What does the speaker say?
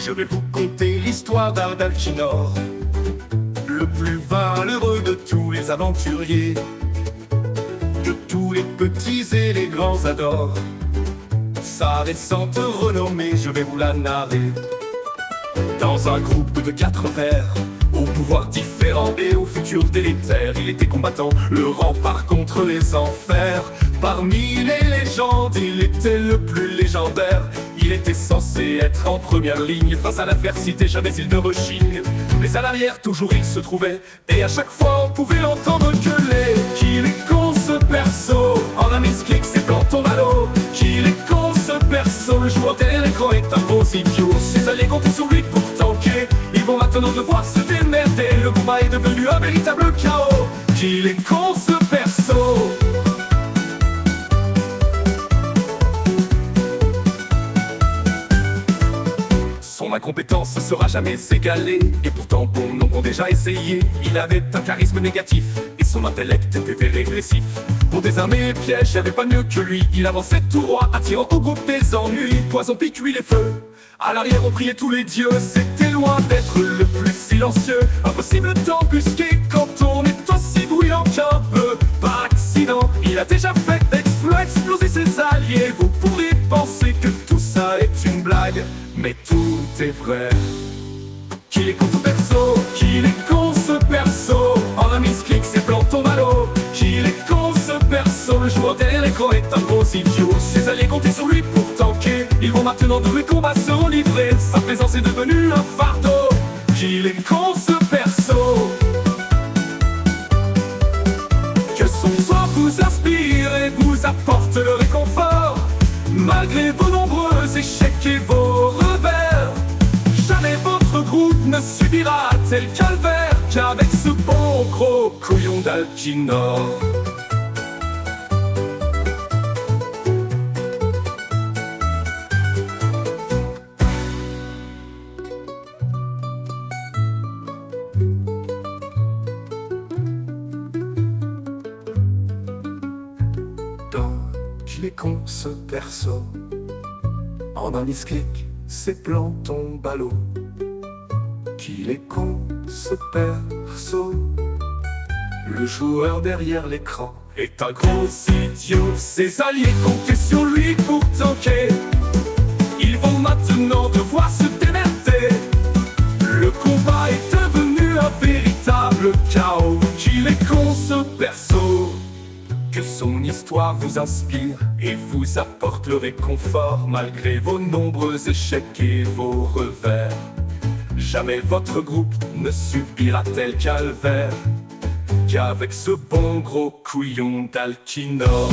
je vais vous conter l'histoire d'Ardalchinor, le plus valeureux de tous les aventuriers, que tous les petits et les grands adorent. Sa récente renommée, je vais vous la narrer. Dans un groupe de 4 pères, au pouvoir différent et au futur délétère, il était combattant, le rempart contre les enfers. Parmi les légendes, il était le plus légendaire. Il était censé être en première ligne face à l'adversité, jamais il ne rechigne. Mais à l'arrière, toujours il se trouvait, et à chaque fois on pouvait l'entendre gueuler. Qu'il est con ce perso, en un misclick c'est Planton Malo. Qu'il est con ce perso, le joueur derrière l'écran est un beau idiot. Ses alliés comptaient sur lui pour tanker, ils vont maintenant devoir se démerder. Le combat est devenu un véritable chaos. Qu'il est con ce perso. Son incompétence ne sera jamais égalée, et pourtant bon nombre ont déjà essayé. Il avait un charisme négatif, et son intellect était régressif. Pour désarmer les pièges, y'avait pas mieux que lui. Il avançait tout droit, attirant au groupe des ennuis. Poison, pique, huile et feu. À l'arrière on priait tous les dieux, c'était loin d'être le plus silencieux. Impossible d'embusquer quand on est aussi bruyant qu'un peu. Par accident, il a déjà fait exploser ses alliés. Vous pourrez penser que tout ça est une blague, mais tout est vrai. Qu'il est con ce perso, qu'il est con ce perso. En un misclick c'est Planton Malo. Qu'il est con ce perso, le joueur derrière l'écran est un gros idiot. Ses alliés comptaient sur lui pour tanker, ils vont maintenant de les combats se livrer. Sa présence est devenue un fardeau. Qu'il est con ce perso. Que son soir vous inspire et vous apporte le réconfort, malgré vos nombreux échecs et vos revers. Jamais votre groupe ne subira tel calvaire qu'avec ce bon gros couillon d'Alchinor. Qu'il est con ce perso, en un misclick c'est Planton Ballot. Qu'il est con ce perso, le joueur derrière l'écran est un gros idiot. Ses alliés comptaient sur lui pour tanker, ils vont maintenant devoir se démerder. Le combat est devenu un véritable chaos. Qu'il est con ce perso. Que son histoire vous inspire et vous apporte le réconfort, malgré vos nombreux échecs et vos revers. Jamais votre groupe ne subira tel calvaire qu'avec ce bon gros couillon d'Alchinor.